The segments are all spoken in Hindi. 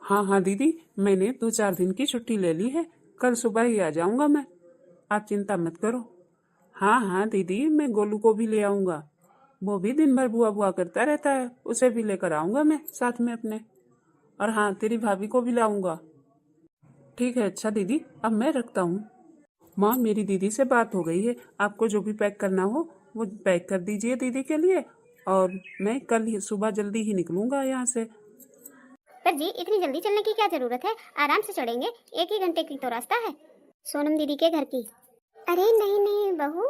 हाँ हाँ दीदी, मैंने 2-4 दिन की छुट्टी ले ली है। कल सुबह ही आ जाऊंगा मैं। आप चिंता मत करो। हाँ हाँ दीदी, मैं गोलू को भी ले आऊंगा। वो भी दिन भर बुआ बुआ करता रहता है, उसे भी लेकर आऊंगा मैं साथ में अपने। और हाँ, तेरी भाभी को भी लाऊंगा। ठीक है, अच्छा दीदी, अब मैं रखता हूँ। माँ, मेरी दीदी से बात हो गई है। आपको जो भी पैक करना हो वो पैक कर दीजिए दीदी के लिए। और मैं कल ही सुबह जल्दी ही निकलूंगा यहाँ से। पर जी इतनी जल्दी चलने की क्या जरूरत है, आराम से चढ़ेंगे, 1 ही घंटे की तो रास्ता है सोनम दीदी के घर की। अरे नहीं नहीं बहू,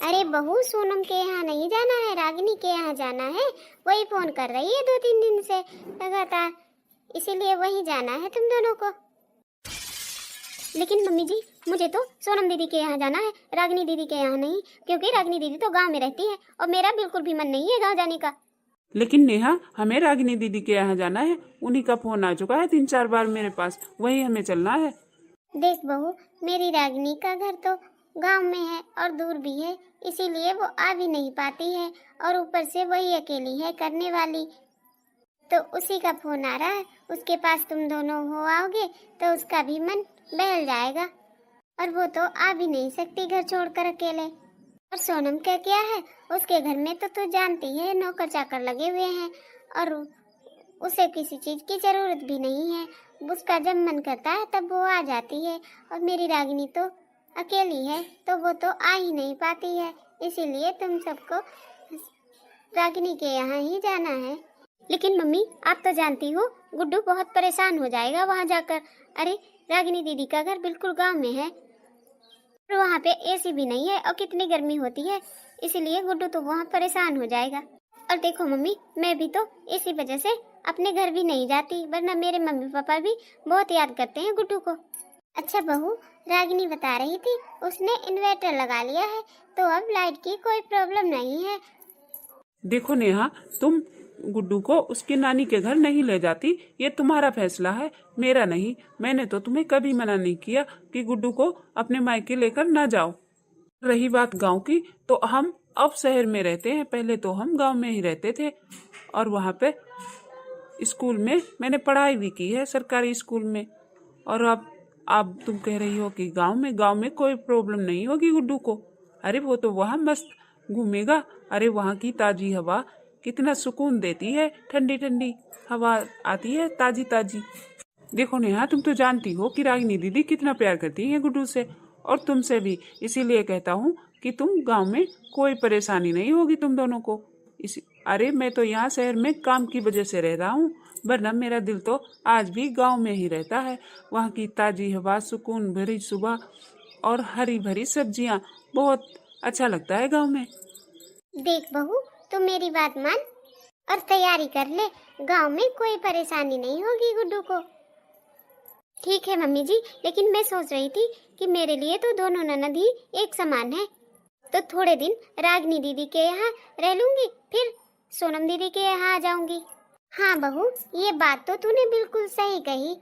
अरे बहू सोनम के यहाँ नहीं जाना है, रागिनी के यहाँ जाना है। वही फोन कर रही है 2-3 दिन से लगातार, इसीलिए वही जाना है तुम दोनों को। लेकिन मम्मी जी, मुझे तो सोनम दीदी के यहाँ जाना है, रागिनी दीदी के यहाँ नहीं, क्योंकि रागिनी दीदी तो गांव में रहती है और मेरा बिल्कुल भी मन नहीं है गांव जाने का। लेकिन नेहा, हमें रागिनी दीदी के यहाँ जाना है। उन्हीं का फोन आ चुका है 3-4 बार मेरे पास, वही हमें चलना है। देख बहू, मेरी रागिनी का घर तो गांव में है और दूर भी है, इसीलिए वो आ भी नहीं पाती है। और ऊपर से वही अकेली है करने वाली, तो उसी का फोन आ रहा है। उसके पास तुम दोनों हो आओगे तो उसका भी मन बहल जाएगा। और वो तो आ भी नहीं सकती घर छोड़कर अकेले। और सोनम का क्या है, उसके घर में तो तू जानती है नौकर चाकर लगे हुए हैं, और उसे किसी चीज की जरूरत भी नहीं है। उसका जब मन करता है तब वो आ जाती है। और मेरी रागिनी तो अकेली है, तो वो तो आ ही नहीं पाती है, इसीलिए तुम सबको रागिनी के यहाँ ही जाना है। लेकिन मम्मी, आप तो जानती हो गुड्डू बहुत परेशान हो जाएगा वहाँ जाकर। अरे रागिनी दीदी का घर बिल्कुल गांव में है और वहाँ पे एसी भी नहीं है और कितनी गर्मी होती है, इसीलिए गुड्डू तो वहाँ परेशान हो जाएगा। और देखो मम्मी, मैं भी तो इसी वजह से अपने घर भी नहीं जाती, वरना मेरे मम्मी पापा भी बहुत याद करते हैं गुड्डू को। अच्छा बहू, रागिनी बता रही थी उसने इन्वर्टर लगा लिया है, तो अब लाइट की कोई प्रॉब्लम नहीं है। देखो नेहा, तुम गुड्डू को उसकी नानी के घर नहीं ले जाती, ये तुम्हारा फैसला है, मेरा नहीं। मैंने तो तुम्हें कभी मना नहीं किया कि गुड्डू को अपने मायके लेकर ना जाओ। रही बात गांव की, तो हम अब शहर में रहते हैं, पहले तो हम गांव में ही रहते थे। और वहाँ पे स्कूल में मैंने पढ़ाई भी की है, सरकारी स्कूल में। और अब तुम कह रही हो कि गांव में कोई प्रॉब्लम नहीं होगी गुड्डू को। अरे वो तो वहाँ मस्त घूमेगा। अरे वहाँ की ताजी हवा कितना सुकून देती है, ठंडी ठंडी हवा आती है, ताजी ताजी। देखो नेहा, तुम तो जानती हो कि रागिनी दीदी कितना प्यार करती है गुड्डू से, और तुमसे भी। इसीलिए कहता हूँ कि तुम गांव में कोई परेशानी नहीं होगी तुम दोनों को। अरे मैं तो यहाँ शहर में काम की वजह से रह रहा हूँ, वरना मेरा दिल तो आज भी गांव में ही रहता है। वहाँ की ताजी हवा, सुकून भरी सुबह और हरी भरी सब्जियाँ, बहुत अच्छा लगता है गांव में। देख बहू, तू मेरी बात मान और तैयारी कर ले, गांव में कोई परेशानी नहीं होगी गुड्डू को। ठीक है मम्मी जी, लेकिन मैं सोच रही थी कि मेरे लिए तो दोनों ननद ही एक समान है, तो थोड़े दिन रागिनी दीदी के यहाँ रह लूंगी, फिर सोनम दीदी के यहाँ आ जाऊंगी। हाँ बहू, ये बात तो तूने बिल्कुल सही कही।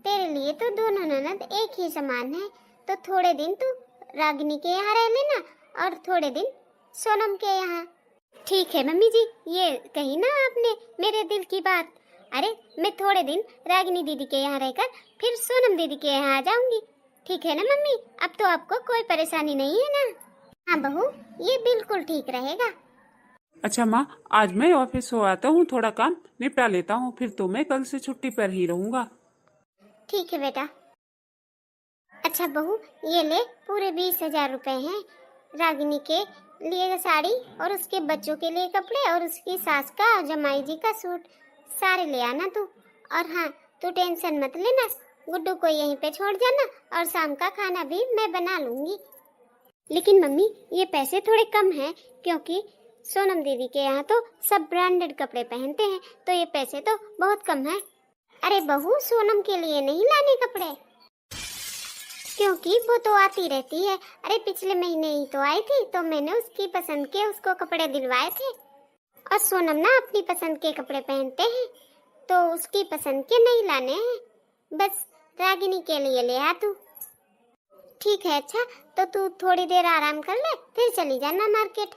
तेरे लिए तो दोनों ननद एक ही समान है, तो थोड़े दिन तू रागिनी के यहाँ रह लेना और थोड़े दिन सोनम के यहाँ। ठीक है मम्मी जी, ये कही ना आपने मेरे दिल की बात। अरे मैं थोड़े दिन रागिनी दीदी के यहाँ रहकर फिर सोनम दीदी के यहाँ आ जाऊंगी। ठीक है ना मम्मी, अब तो आपको कोई परेशानी नहीं है ना? हाँ बहू, ये बिल्कुल ठीक रहेगा। अच्छा माँ, आज मैं ऑफिस हो आता हूँ, थोड़ा काम निपटा लेता हूँ, फिर तो मैं कल से छुट्टी पर ही रहूंगा। ठीक है बेटा। अच्छा बहू, ये ले पूरे 20,000 रुपए हैं। रागिनी के लिए साड़ी और उसके बच्चों के लिए कपड़े और उसकी सास का और जमाई जी का सूट, सारे ले आना तू। और हाँ, तू टेंशन मत लेना, गुड्डू को यहीं पे छोड़ जाना और शाम का खाना भी मैं बना लूंगी। लेकिन मम्मी, ये पैसे थोड़े कम हैं, क्योंकि सोनम दीदी के यहाँ तो सब ब्रांडेड कपड़े पहनते हैं, तो ये पैसे तो बहुत कम है। अरे बहू, सोनम के लिए नहीं लाने कपड़े, क्योंकि वो तो आती रहती है। अरे पिछले महीने ही तो आई थी, तो मैंने उसकी पसंद के उसको कपड़े दिलवाए थे। और सोनम ना अपनी पसंद के कपड़े पहनते हैं, तो उसकी पसंद के नहीं लाने हैं, बस रागिनी के लिए ले आ तू। ठीक है, अच्छा तो तू थोड़ी देर आराम कर ले, फिर चली जाना मार्केट,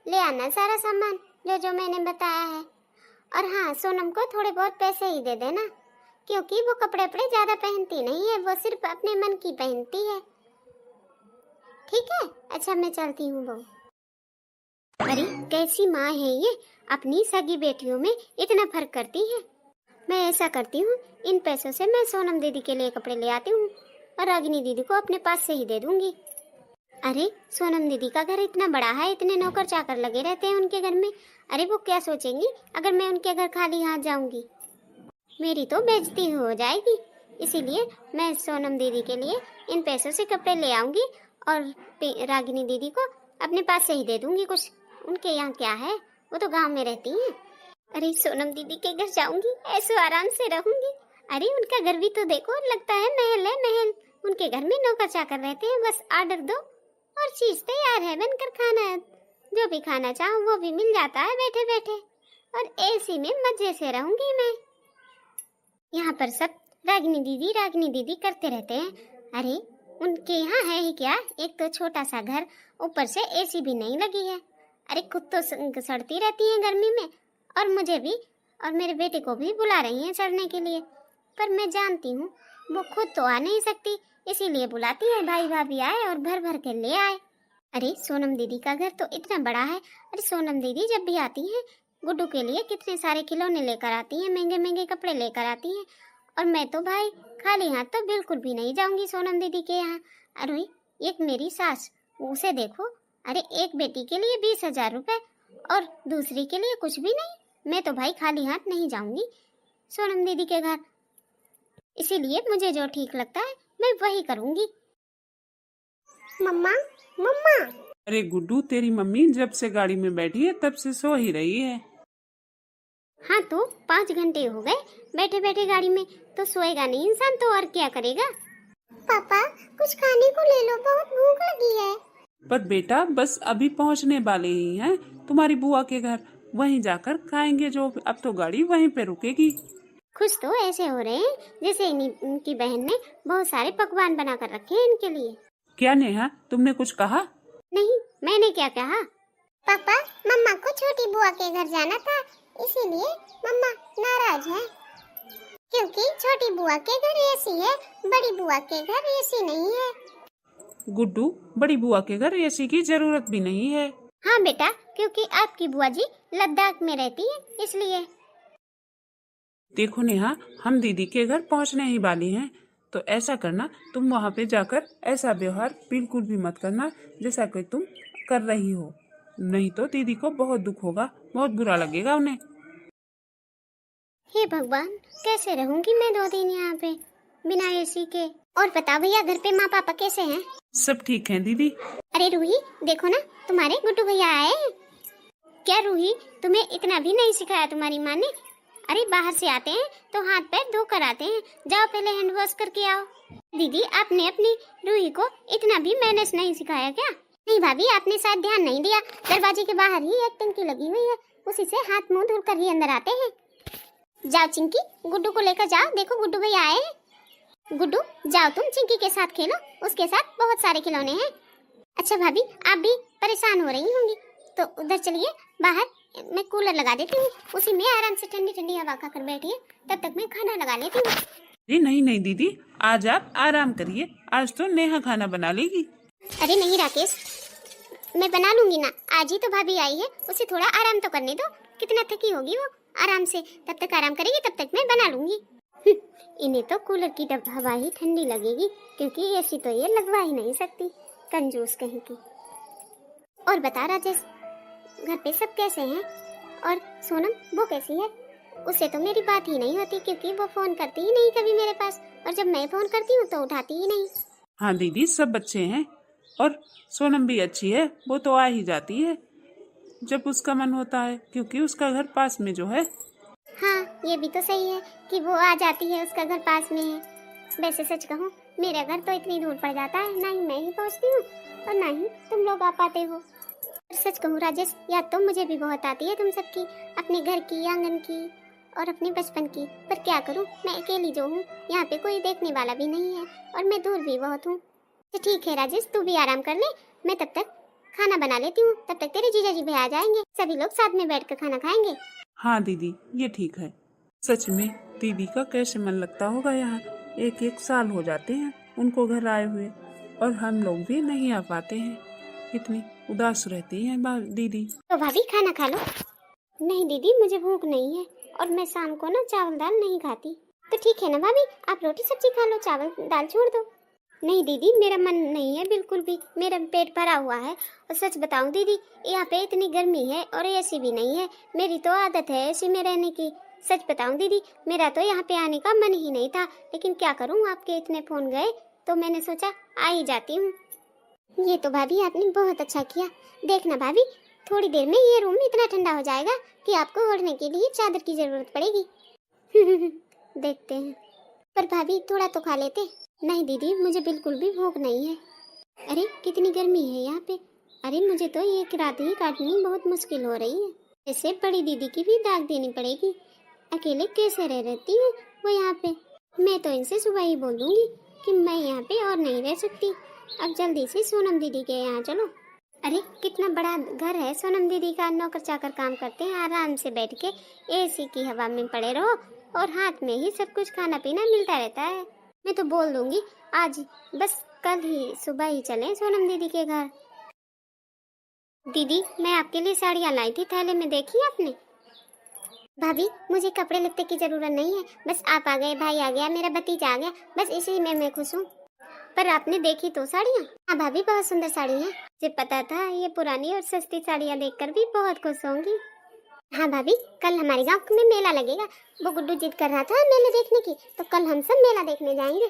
ले आना सारा सामान जो जो मैंने बताया है। और हाँ, सोनम को थोड़े बहुत पैसे ही दे देना, क्योंकि वो कपड़े वपड़े ज्यादा पहनती नहीं है, वो सिर्फ अपने मन की पहनती है। ठीक है, अच्छा मैं चलती हूँ बहू। अरे कैसी माँ है ये, अपनी सगी बेटियों में इतना फर्क करती है। मैं ऐसा करती हूँ, इन पैसों से मैं सोनम दीदी के लिए कपड़े ले आती हूँ और रागिनी दीदी को अपने पास से ही दे दूंगी। अरे सोनम दीदी का घर इतना बड़ा है, इतने नौकर चाकर लगे रहते हैं उनके घर में। अरे वो क्या सोचेंगी अगर मैं उनके घर खाली हाथ जाऊंगी? मेरी तो बेइज्जती हो जाएगी। इसीलिए मैं सोनम दीदी के लिए इन पैसों से कपड़े ले आऊंगी और रागिनी दीदी को अपने पास से ही दे दूंगी कुछ। उनके यहाँ क्या है, वो तो गांव में रहती हैं। अरे सोनम दीदी के घर जाऊंगी, ऐसे आराम से रहूंगी। अरे उनका घर भी तो देखो, लगता है महल है महल। उनके घर में नौकर चाकर रहते हैं, बस ऑर्डर दो और चीज तैयार है बनकर खाना है। जो भी खाना चाहो वो भी मिल जाता है बैठे बैठे, और एसी में मजे से रहूंगी मैं। यहाँ पर सब रागिनी दीदी करते रहते हैं। अरे उनके यहाँ है ही क्या, एक तो छोटा सा घर, ऊपर से एसी भी नहीं लगी है। अरे खुद तो सड़ती रहती है गर्मी में, और मुझे भी और मेरे बेटे को भी बुला रही हैं सड़ने के लिए। पर मैं जानती हूँ वो खुद तो आ नहीं सकती, इसीलिए बुलाती है भाई भाभी आए और भर भर के ले आए। अरे सोनम दीदी का घर तो इतना बड़ा है। अरे सोनम दीदी जब भी आती हैं गुड्डू के लिए कितने सारे खिलौने लेकर आती हैं, महंगे महंगे कपड़े लेकर आती हैं। और मैं तो भाई खाली हाथ तो बिल्कुल भी नहीं जाऊंगी सोनम दीदी के यहाँ। अरे एक मेरी सास, उसे देखो, अरे एक बेटी के लिए 20,000 रुपए और दूसरी के लिए कुछ भी नहीं। मैं तो भाई खाली हाथ नहीं जाऊंगी सोनम दीदी के घर, इसीलिए मुझे जो ठीक लगता है मैं वही करूंगी। मम्मा मम्मा। अरे गुड्डू, तेरी मम्मी जब से गाड़ी में बैठी है तब से सो ही रही है। हाँ तो 5 घंटे हो गए बैठे बैठे गाड़ी में, तो सोएगा नहीं इंसान तो और क्या करेगा? पापा कुछ खाने को ले लो, बहुत भूख लगी है। पर बेटा बस अभी पहुंचने वाले ही हैं तुम्हारी बुआ के घर, वहीं जाकर खाएंगे जो। अब तो गाड़ी वहीं पे रुकेगी। खुश तो ऐसे हो रहे हैं जैसे इनकी बहन ने बहुत सारे पकवान बना कर रखे हैं इनके लिए। क्या नेहा, तुमने कुछ कहा? नहीं, मैंने क्या कहा? पापा मम्मा को छोटी बुआ के घर जाना था, इसीलिए मम्मा नाराज है, क्योंकि छोटी बुआ के घर एसी है, बड़ी बुआ के घर एसी नहीं है। गुड्डू, बड़ी बुआ के घर एसी की जरूरत भी नहीं है। हाँ बेटा, क्योंकि आपकी बुआ जी लद्दाख में रहती है, इसलिए। देखो नेहा, हम दीदी के घर पहुंचने ही वाली हैं, तो ऐसा करना, तुम वहाँ पे जाकर ऐसा व्यवहार बिल्कुल भी मत करना जैसा कि तुम कर रही हो, नहीं तो दीदी को बहुत दुख होगा, बहुत बुरा लगेगा उन्हें। हे भगवान, कैसे रहूंगी मैं 2 दिन यहाँ पे बिना एसी के? और बता भैया, घर पे माँ पापा कैसे हैं? सब ठीक हैं दीदी। अरे रूही, देखो ना तुम्हारे गुड्डू भैया आए हैं। क्या रूही, तुम्हें इतना भी नहीं सिखाया तुम्हारी माँ ने? अरे बाहर से आते हैं तो हाथ पैर धोकर आते हैं, जाओ पहले हैंड वॉश करके आओ। दीदी, आपने अपनी रूही को इतना भी मैनेज नहीं सिखाया क्या? नहीं भाभी, आपने शायद ध्यान नहीं दिया, दरवाजे के बाहर ही एक टंकी लगी हुई है, उसी से हाथ मुंह धोकर ही अंदर आते हैं। जाओ चिंकी, गुड्डू को लेकर जाओ, देखो गुड्डू भैया आए हैं। गुड्डू जाओ, तुम चिंकी के साथ खेलो, उसके साथ बहुत सारे खिलौने हैं। अच्छा भाभी, आप भी परेशान हो रही होंगी तो उधर चलिए, बाहर मैं कूलर लगा देती हूँ, उसी में आराम से ठंडी ठंडी हवा खाकर बैठिए, तब तक मैं खाना लगा लेती हूँ। जी नहीं नहीं दीदी, आज आप आराम करिए, आज तो नेहा खाना बना लेगी। अरे नहीं राकेश, मैं बना लूंगी ना, आज ही तो भाभी आई है, उसे थोड़ा आराम तो करने दो, कितना थकी होगी वो, आराम से तब तक आराम करेगी, तब तक मैं बना लूंगी। इन्हें तो कूलर की हवा ही ठंडी लगेगी, क्योंकि एसी तो ये लगवा ही नहीं सकती, कंजूस कहीं की। और बता राजेश, घर पे सब कैसे हैं? और सोनम, वो कैसी है? उससे तो मेरी बात ही नहीं होती, क्योंकि वो फोन करती ही नहीं कभी मेरे पास, और जब मैं फोन करती हूँ तो उठाती ही नहीं। हाँ दीदी, सब अच्छे हैं, और सोनम भी अच्छी है, वो तो आ ही जाती है जब उसका मन होता है, क्योंकि उसका घर पास में जो है। हाँ ये भी तो सही है कि वो आ जाती है, उसका घर पास में है। वैसे सच कहूँ, मेरा घर तो इतनी दूर पड़ जाता है, ना ही मैं ही पहुँचती हूँ और ना ही तुम लोग आ पाते हो। सच कहूँ राजेश, याद तो मुझे भी बहुत आती है तुम सबकी, अपने घर की, आंगन की और अपने बचपन की। पर क्या करूँ, मैं अकेली जो हूँ, यहाँ पे कोई देखने वाला भी नहीं है और मैं दूर भी बहुत हूँ। तो ठीक है राजेश, तू भी आराम कर ले, मैं तब तक खाना बना लेती हूँ, तब तक तेरे जीजा जी भी आ जाएंगे, सभी लोग साथ में बैठकर खाना खाएंगे। हाँ दीदी, ये ठीक है। सच में दीदी का कैसे मन लगता होगा यहाँ। एक एक साल हो जाते हैं उनको घर आए हुए, और हम लोग भी नहीं आ पाते हैं। कितनी उदास रहती है दीदी। तो भाभी खाना खा लो। नहीं दीदी, मुझे भूख नहीं है, और मैं शाम को ना चावल दाल नहीं खाती। तो ठीक है ना भाभी, आप रोटी सब्जी खा लो, चावल दाल छोड़ दो। नहीं दीदी, मेरा मन नहीं है बिल्कुल भी, मेरा पेट भरा हुआ है। और सच बताऊं दीदी, यहाँ पे इतनी गर्मी है और एसी भी नहीं है। मेरी तो आदत है एसी में रहने की। सच बताऊं दीदी, मेरा तो यहाँ पे आने का मन ही नहीं था, लेकिन क्या करूँ, आपके इतने फोन गए तो मैंने सोचा आ ही जाती हूँ। ये तो भाभी आपने बहुत अच्छा किया। देखना भाभी, थोड़ी देर में ये रूम इतना ठंडा हो जाएगा कि आपको ओढ़ने के लिए चादर की जरूरत पड़ेगी। देखते हैं। पर भाभी थोड़ा तो खा लेते। नहीं दीदी, मुझे बिल्कुल भी भूख नहीं है। अरे कितनी गर्मी है यहाँ पे। अरे मुझे तो एक रात ही काटनी बहुत मुश्किल हो रही है। ऐसे बड़ी दीदी की भी दाग देनी पड़ेगी। अकेले कैसे रह रहती है वो यहाँ पे। मैं तो इनसे सुबह ही बोल दूंगी कि मैं यहाँ पे और नहीं रह सकती। अब जल्दी से सोनम दीदी के यहाँ चलो। अरे कितना बड़ा घर है सोनम दीदी का। नौकर चाकर काम करते हैं, आराम से बैठ के एसी की हवा में पड़े रहो, और हाथ में ही सब कुछ खाना पीना मिलता रहता है। मैं तो बोल दूंगी आज, बस कल ही सुबह ही चलें सोनम दीदी के घर। दीदी, मैं आपके लिए साड़ियाँ लाई थी, थैले में देखी आपने? भाभी मुझे कपड़े लत्ते की जरूरत नहीं है, बस आप आ गए, भाई आ गया, मेरा भतीजा आ गया, बस इसी में मैं खुश हूँ। पर आपने देखी तो साड़ियाँ? हाँ भाभी, बहुत सुंदर साड़ी है। मुझे पता था ये पुरानी और सस्ती साड़ियाँ देखकर भी बहुत खुश होंगी। हाँ भाभी, कल हमारे गांव में मेला लगेगा। वो गुड्डू जिद कर रहा था मेले देखने की, तो कल हम सब मेला देखने जाएंगे।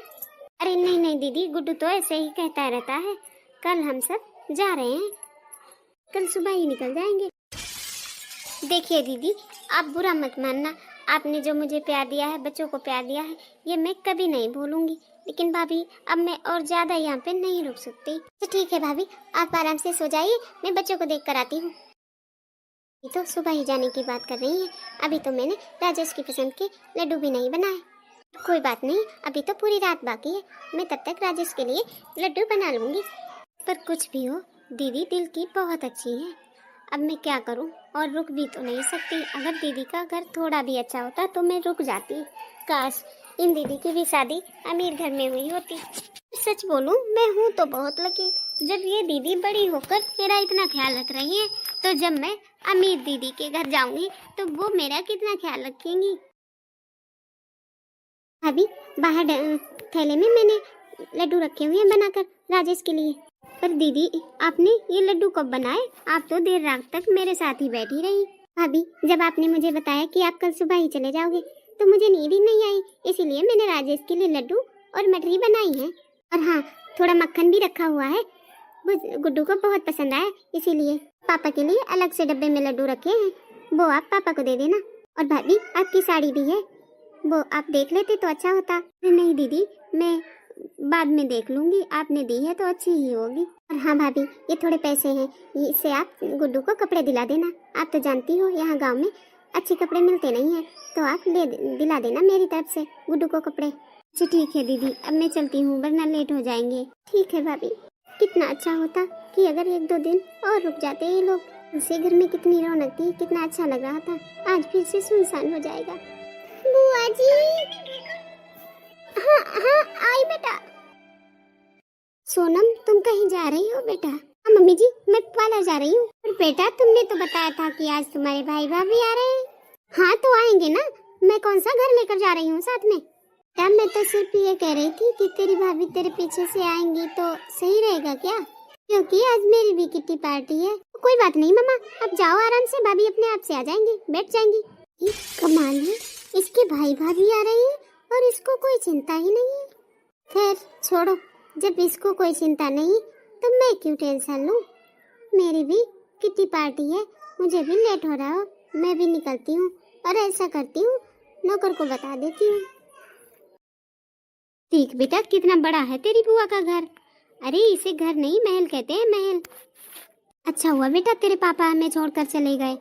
अरे नहीं नहीं दीदी, गुड्डू तो ऐसे ही कहता रहता है। कल हम सब जा रहे हैं, कल सुबह ही निकल जाएंगे। देखिए दीदी, आप बुरा मत मानना। आपने जो मुझे प्यार दिया है, बच्चों को प्यार दिया है, ये मैं कभी नहीं भूलूंगी। लेकिन भाभी अब मैं और ज्यादा यहाँ पे नहीं रुक सकती। तो ठीक है भाभी, आप आराम से सो जाइए, मैं बच्चों को देख कर आती हूँ। तो सुबह ही जाने की बात कर रही है, अभी तो मैंने राजेश की पसंद के लड्डू भी नहीं बनाए। कोई बात नहीं, अभी तो पूरी रात बाकी है, मैं तब तक राजेश के लिए लड्डू बना लूंगी। पर कुछ भी हो, दीदी दिल की बहुत अच्छी है। अब मैं क्या करूं, और रुक भी तो नहीं सकती। अगर दीदी का घर थोड़ा भी अच्छा होता तो मैं रुक जाती। काश इन दीदी की भी शादी अमीर घर में हुई होती। सच बोलूं, मैं हूं तो बहुत लकी। जब ये दीदी बड़ी होकर मेरा इतना ख्याल रख रही है, तो जब मैं अमीर दीदी के घर जाऊंगी तो वो मेरा कितना ख्याल रखेंगी। अभी बाहर थैले में मैंने लड्डू रखे हुए हैं बनाकर राजेश के लिए। पर दीदी, आपने ये लड्डू कब बनाए? आप तो देर रात तक मेरे साथ ही बैठी रही। भाभी, जब आपने मुझे बताया कि आप कल सुबह ही चले जाओगे तो मुझे नींद ही नहीं आई, इसीलिए मैंने राजेश के लिए लड्डू और मठरी बनाई है। और हाँ, थोड़ा मक्खन भी रखा हुआ है, वो गुड्डू को बहुत पसंद आया, इसीलिए पापा के लिए अलग से डब्बे में लड्डू रखे हैं, वो आप पापा को दे देना। और भाभी, आपकी साड़ी भी है, वो आप देख लेते तो अच्छा होता। नहीं दीदी, मैं बाद में देख लूंगी, आपने दी है तो अच्छी ही होगी। और हाँ भाभी, ये थोड़े पैसे हैं, इससे आप गुड्डू को कपड़े दिला देना। आप तो जानती हो यहाँ गांव में अच्छे कपड़े मिलते नहीं हैं, तो आप दिला देना मेरी तरफ से गुड्डू को कपड़े। अच्छा ठीक है दीदी, अब मैं चलती हूँ वरना लेट हो जाएंगे। ठीक है भाभी। कितना अच्छा होता कि अगर 1-2 दिन और रुक जाते ये लोग। उसे घर में कितनी रौनक थी, कितना अच्छा लग रहा था, आज फिर से सुनसान हो जाएगा। बुआ जी। हाँ हाँ, आई बेटा। सोनम, तुम कहीं जा रही हो बेटा? हाँ मम्मी जी, मैं पार्लर जा रही हूँ। पर बेटा, तुमने तो बताया था कि आज तुम्हारे भाई भाभी आ रहे हैं। हाँ तो आएंगे ना, मैं कौन सा घर लेकर जा रही हूँ साथ में। क्या, मैं तो सिर्फ ये कह रही थी कि तेरी भाभी तेरे पीछे से आएंगी तो सही रहेगा क्या? क्योंकि आज मेरी भी किट्टी पार्टी है। कोई बात नहीं मम्मा, अब जाओ आराम से, भाभी अपने आप से आ जाएंगी, बैठ जाएंगी। ये कमाल है, इसके भाई भाभी आ रहे हैं और इसको कोई चिंता ही नहीं है। खैर छोड़ो, जब इसको कोई चिंता नहीं तो मैं क्यों टेंशन लूं। मेरी भी किट्टी पार्टी है, मुझे भी लेट हो रहा हो, मैं भी निकलती हूँ और ऐसा करती हूँ, नौकर को बता देती हूँ। देख बेटा, कितना बड़ा है तेरी बुआ का घर। अरे इसे घर नहीं, महल कहते हैं, महल। अच्छा हुआ बेटा तेरे पापा हमें छोड़कर चले गए,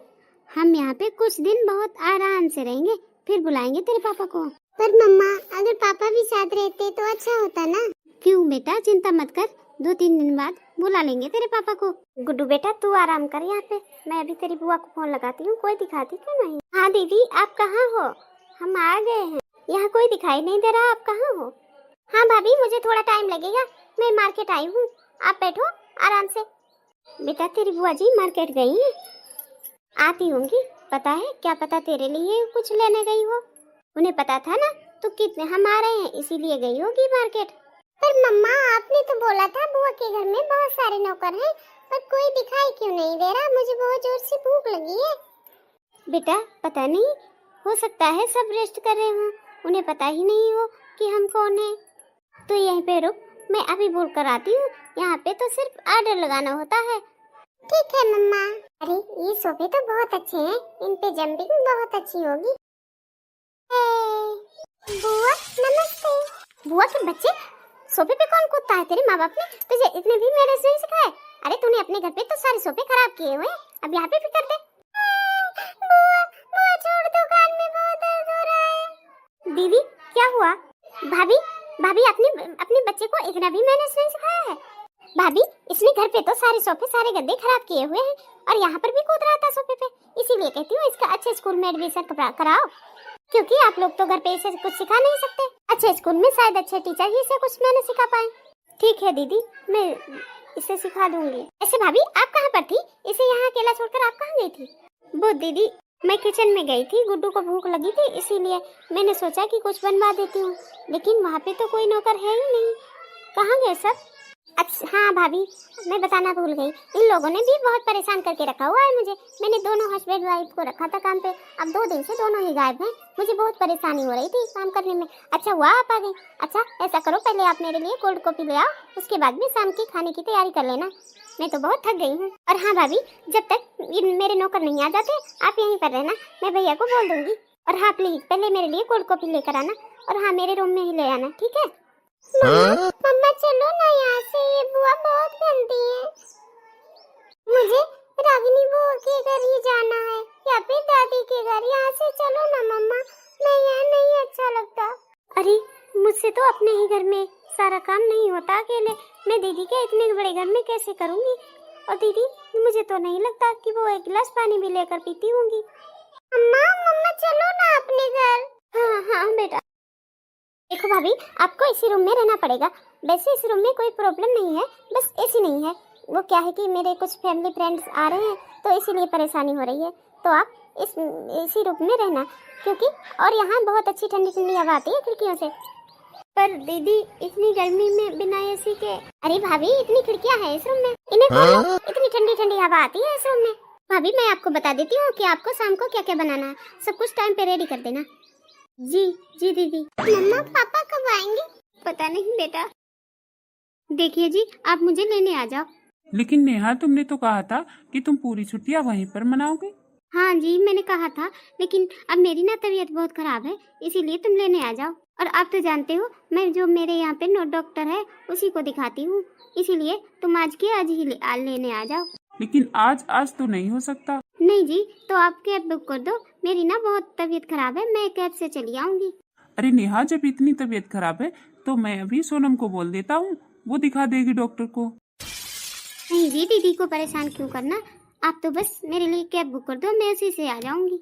हम यहाँ पे कुछ दिन बहुत आराम से रहेंगे, फिर बुलाएंगे तेरे पापा को। पर मम्मा, अगर पापा भी साथ रहते तो अच्छा होता ना। क्यों बेटा, चिंता मत कर, 2-3 दिन बाद बुला लेंगे तेरे पापा को। गुड्डू बेटा तू आराम कर यहाँ पे, मैं अभी तेरी बुआ को फोन लगाती हूँ, कोई दिखाती क्यों नहीं। हाँ दीदी आप कहाँ हो? हम आ गए हैं, यहाँ कोई दिखाई नहीं दे रहा, आप कहाँ हो? हाँ भाभी मुझे थोड़ा टाइम लगेगा, मैं मार्केट आई हूँ, आप बैठो आराम से। बेटा तेरी बुआ जी मार्केट गई हैं, आती होंगी, पता है क्या पता तेरे लिए कुछ लेने गई हो, उन्हें पता था ना तो कितने हम आ रहे हैं इसीलिए गई होगी मार्केट। पर मम्मा आपने तो बोला था बुआ के घर में बहुत सारे नौकर हैं, पर कोई दिखाई क्यों नहीं दे रहा, मुझे बहुत जोर से भूख लगी है। बेटा पता नहीं, हो सकता है सब रेस्ट कर रहे हों, उन्हें पता ही नहीं हो कि हम कौन है। तो यहीं पे रुक, मैं अभी बोल कर आती हूँ, यहाँ पे तो सिर्फ ऑर्डर लगाना होता है। ठीक है मम्मा। अरे ये सोफे तो बहुत अच्छे हैं, इन पे जंपिंग बहुत अच्छी होगी। बुआ नमस्ते। बुआ के बच्चे सोफे पे कौन कूदता है? तेरे माँ बाप ने तुझे इतने भी मैनर्स नहीं सिखाए? अरे तूने अपने घर पे तो सारे सोफे खराब किए हुए, अब यहाँ पे भी कर दे। बुआ बुआ छोड़ दो, कान में बहुत दर्द हो रहा है। दीदी क्या हुआ? भाभी भाभी अपने बच्चे को इतना भी मैनर्स नहीं सिखाया है? भाभी इसने घर पे तो सारे सोफे सारे गद्दे खराब किए हुए हैं और यहाँ पर भी कूद रहा था सोफे पे, इसीलिए कहती हूँ इसका अच्छे स्कूल में एडमिशन कराओ, क्योंकि आप लोग तो घर पे इसे कुछ सिखा नहीं सकते। अच्छे स्कूल में शायद अच्छे टीचर ही इसे कुछ मैंने सिखा पाए। ठीक है दीदी मैं इसे सिखा दूंगी। ऐसे भाभी आप कहाँ पर थी? इसे यहाँ अकेला छोड़कर आप कहाँ गई थी? वो दीदी मैं किचन में गई थी, गुड्डू को भूख लगी थी इसीलिए मैंने सोचा कि कुछ बनवा देती हूँ, लेकिन वहाँ पे तो कोई नौकर है ही नहीं। कहाँ गए सब? अच्छा हाँ भाभी मैं बताना भूल गई, इन लोगों ने भी बहुत परेशान करके रखा हुआ है मुझे। मैंने दोनों हस्बैंड वाइफ को रखा था काम पे, अब 2 दिन से दोनों ही गायब हैं, मुझे बहुत परेशानी हो रही थी काम करने में। अच्छा हुआ आप आ गई। अच्छा ऐसा करो पहले आप मेरे लिए कोल्ड कॉफी ले आओ, उसके बाद में शाम की खाने की तैयारी कर लेना, मैं तो बहुत थक गई हूँ। और हाँ भाभी जब तक ये मेरे नौकर नहीं आ जाते आप यहीं पर रहना, मैं भैया को बोल दूंगी। और हाँ प्लीज पहले मेरे लिए कोल्ड कॉफी लेकर आना, और हाँ मेरे रूम में ही ले आना, ठीक है? मम्मा चलो ना यहाँ से, ये बुआ बहुत गंदी है। मुझे रागिनी बुआ के घर ही जाना है या फिर दादी के घर, यहाँ से चलो ना मम्मा, मैं यहाँ नहीं अच्छा लगता। अरे मुझसे तो अपने ही घर में सारा काम नहीं होता अकेले, मैं दीदी के इतने बड़े घर में कैसे करूँगी? और दीदी मुझे तो नहीं लगता कि वो 1 गिलास पानी भी लेकर पीती होंगी। मम्मा चलो ना अपने घर। हाँ हाँ बेटा। देखो भाभी आपको इसी रूम में रहना पड़ेगा, वैसे इस रूम में कोई प्रॉब्लम नहीं है, बस एसी नहीं है, वो क्या है कि मेरे कुछ फैमिली फ्रेंड्स आ रहे हैं तो इसीलिए परेशानी हो रही है, तो आप इसी रूम में रहना, क्योंकि और यहाँ बहुत अच्छी ठंडी ठंडी हवा आती है खिड़कियों से। पर दीदी इतनी गर्मी में बिना एसी के। अरे भाभी इतनी खिड़कियाँ हैं इस रूम में, इन्हें खोलो, इतनी ठंडी ठंडी हवा आती है इस रूम में। भाभी मैं आपको बता देती हूँ कि आपको शाम को क्या क्या बनाना है, सब कुछ टाइम पे रेडी कर देना। जी जी दीदी। मम्मा पापा कब आएंगे? पता नहीं बेटा। देखिए जी आप मुझे लेने आ जाओ। लेकिन नेहा तुमने तो कहा था कि तुम पूरी छुट्टियां वहीं पर मनाओगे। हाँ जी मैंने कहा था, लेकिन अब मेरी ना तबीयत बहुत खराब है, इसीलिए तुम लेने आ जाओ। और आप तो जानते हो मैं जो मेरे यहाँ पे डॉक्टर है उसी को दिखाती हूँ, इसीलिए तुम आज के आज ही लेने आ जाओ। लेकिन आज तो नहीं हो सकता। नहीं जी तो आप कैब बुक कर दो, मेरी ना बहुत तबीयत खराब है, मैं कैब से चली आऊंगी। अरे नेहा जब इतनी तबीयत खराब है तो मैं अभी सोनम को बोल देता हूँ, वो दिखा देगी डॉक्टर को। नहीं जी दीदी को परेशान क्यों करना, आप तो बस मेरे लिए कैब बुक कर दो, मैं उसी से आ जाऊंगी।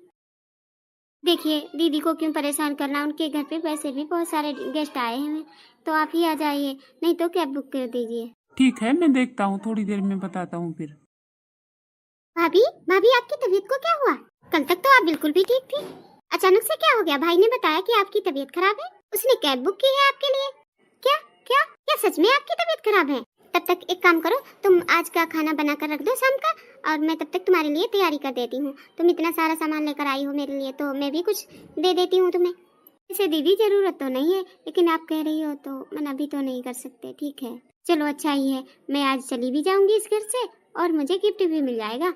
देखिए दीदी को क्यों परेशान करना, उनके घर पे वैसे भी बहुत सारे गेस्ट आए हैं, तो आप ही आ जाइए, नहीं तो कैब बुक कर दीजिए। ठीक है मैं देखता हूँ, थोड़ी देर में बताता हूँ फिर। भाभी भाभी आपकी तबीयत को क्या हुआ? कल तक तो आप बिल्कुल भी ठीक थी, अचानक से क्या हो गया? भाई ने बताया कि आपकी तबीयत खराब है, उसने कैब बुक की है आपके लिए। क्या क्या क्या सच में आपकी तबीयत खराब है? तब तक एक काम करो, तुम आज का खाना बनाकर रख दो शाम का, और मैं तब तक तुम्हारे लिए तैयारी कर देती हूँ। तुम इतना सारा सामान लेकर आई हो मेरे लिए, तो मैं भी कुछ दे देती हूँ तुम्हें। इसे दीदी जरूरत तो नहीं है, लेकिन आप कह रही हो तो मना भी तो नहीं कर सकते। ठीक है चलो अच्छा ही है, मैं आज चली भी जाऊंगी इस घर से और मुझे गिफ्ट भी मिल जाएगा।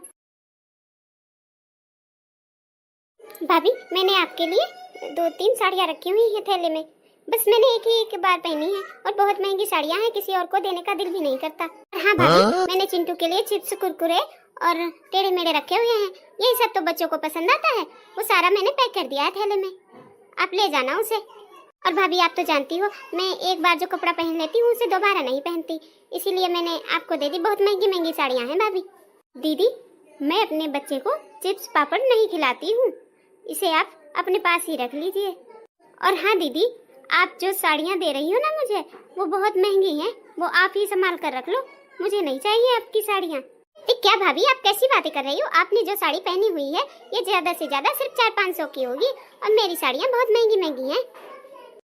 भाभी मैंने आपके लिए 2-3 साड़ियाँ रखी हुई है थैले में, बस मैंने एक बार पहनी है, और बहुत महंगी साड़ियाँ हैं, किसी और को देने का दिल भी नहीं करता। हाँ भाभी मैंने चिंटू के लिए चिप्स कुरकुरे और टेढ़े मेढ़े रखे हुए हैं, यही सब तो बच्चों को पसंद आता है, वो सारा मैंने पैक कर दिया है थैले में, आप ले जाना उसे। और भाभी आप तो जानती हो मैं एक बार जो कपड़ा पहन लेती हूँ उसे दोबारा नहीं पहनती, इसीलिए मैंने आपको दे दी। बहुत महंगी महंगी साड़ियाँ हैं भाभी। दीदी मैं अपने बच्चे को चिप्स पापड़ नहीं खिलाती हूँ, इसे आप अपने पास ही रख लीजिए। और हाँ दीदी, आप जो साड़ियाँ दे रही हो ना मुझे, वो बहुत महंगी हैं, वो आप ही संभाल कर रख लो, मुझे नहीं चाहिए आपकी साड़ियाँ। क्या भाभी आप कैसी बातें कर रही हो? आपने जो साड़ी पहनी हुई है ये ज्यादा से ज्यादा सिर्फ 400-500 की होगी, और मेरी साड़ियाँ बहुत महंगी महंगी हैं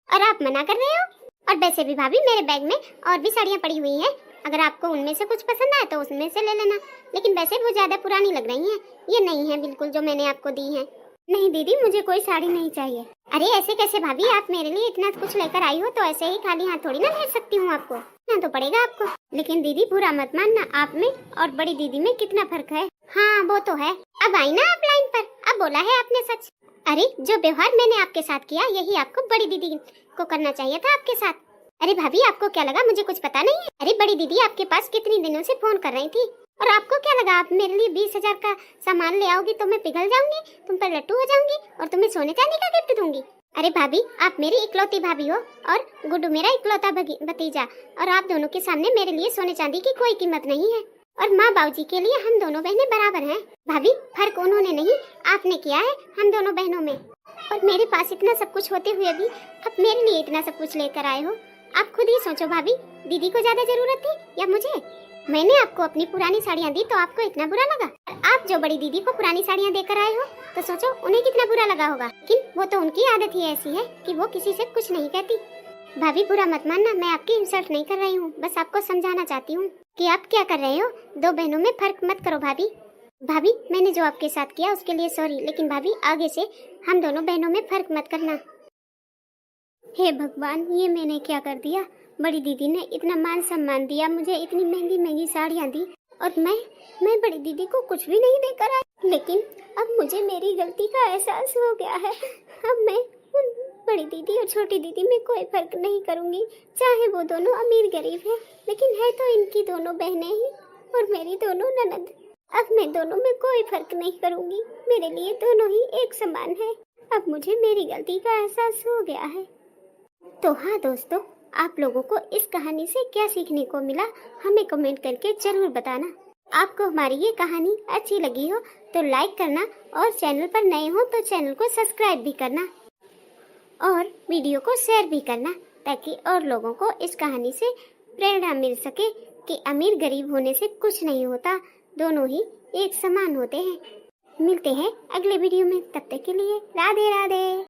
और आप मना कर रहे हो। और वैसे भी भाभी मेरे बैग में और भी साड़ियाँ पड़ी हुई हैं, अगर आपको उनमें से कुछ पसंद आए तो उसमें से ले लेना, लेकिन वैसे वो ज्यादा पुरानी लग रही हैं, ये नहीं है बिल्कुल जो मैंने आपको दी है। नहीं दीदी मुझे कोई साड़ी नहीं चाहिए। अरे ऐसे कैसे भाभी, आप मेरे लिए इतना कुछ लेकर आई हो तो ऐसे ही खाली हाथ थोड़ी ना भेज सकती हूँ आपको, ना तो पड़ेगा आपको। लेकिन दीदी बुरा मत मानना, आप में और बड़ी दीदी में कितना फर्क है। हाँ वो तो है। अब आई ना आप लाइन पर, अब बोला है आपने सच। अरे जो व्यवहार मैंने आपके साथ किया यही आपको बड़ी दीदी को करना चाहिए था आपके साथ। अरे भाभी आपको क्या लगा मुझे कुछ पता नहीं है? अरे बड़ी दीदी आपके पास कितनी दिनों से फोन कर रही थी, और आपको क्या लगा आप मेरे लिए 20,000 का सामान ले आओगी तो मैं पिघल जाऊंगी, तुम पर लट्टू हो जाऊंगी और तुम्हें सोने चांदी का गिफ्ट दूंगी? अरे भाभी आप मेरी इकलौती भाभी हो और गुड्डू मेरा इकलौता भतीजा, और आप दोनों के सामने मेरे लिए सोने चांदी की कोई कीमत नहीं है, और माँ बाबूजी के लिए हम दोनों बहनें बराबर हैं। भाभी फर्क उन्होंने नहीं आपने किया है हम दोनों बहनों में। और मेरे पास इतना सब कुछ होते हुए भी आप मेरे लिए इतना सब कुछ लेकर आए हो। आप खुद ही सोचो भाभी, दीदी को ज्यादा जरूरत थी या मुझे? मैंने आपको अपनी पुरानी साड़ियाँ दी तो आपको इतना बुरा लगा? आप जो बड़ी दीदी को पुरानी साड़ियाँ देकर आए हो तो सोचो उन्हें कितना बुरा लगा होगा। लेकिन वो तो उनकी आदत ही ऐसी है कि वो किसी से कुछ नहीं कहती। भाभी बुरा मत मानना, मैं आपकी इंसल्ट नहीं कर रही हूँ, बस आपको समझाना चाहती हूँ कि आप क्या कर रहे हो। दो बहनों में फर्क मत करो भाभी। भाभी मैंने जो आपके साथ किया उसके लिए सॉरी, लेकिन भाभी आगे से हम दोनों बहनों में फर्क मत करना। हे भगवान, ये मैंने क्या कर दिया? बड़ी दीदी ने इतना मान सम्मान दिया, मुझे इतनी महंगी महंगी साड़ियाँ दी, और मैं बड़ी दीदी को कुछ भी नहीं देकर आई। लेकिन अब मुझे मेरी गलती का एहसास हो गया है। अब मैं उन बड़ी दीदी और छोटी दीदी में कोई फर्क नहीं करूँगी, चाहे वो दोनों अमीर गरीब हैं, लेकिन है तो इनकी दोनों बहनें ही और मेरी दोनों ननद। अब मैं दोनों में कोई फर्क नहीं करूँगी, मेरे लिए दोनों ही एक समान है। अब मुझे मेरी गलती का एहसास हो गया है। तो हाँ दोस्तों, आप लोगों को इस कहानी से क्या सीखने को मिला हमें कमेंट करके जरूर बताना। आपको हमारी ये कहानी अच्छी लगी हो तो लाइक करना, और चैनल पर नए हो तो चैनल को सब्सक्राइब भी करना, और वीडियो को शेयर भी करना, ताकि और लोगों को इस कहानी से प्रेरणा मिल सके कि अमीर गरीब होने से कुछ नहीं होता, दोनों ही एक समान होते हैं। मिलते हैं अगले वीडियो में, तब तक के लिए राधे राधे।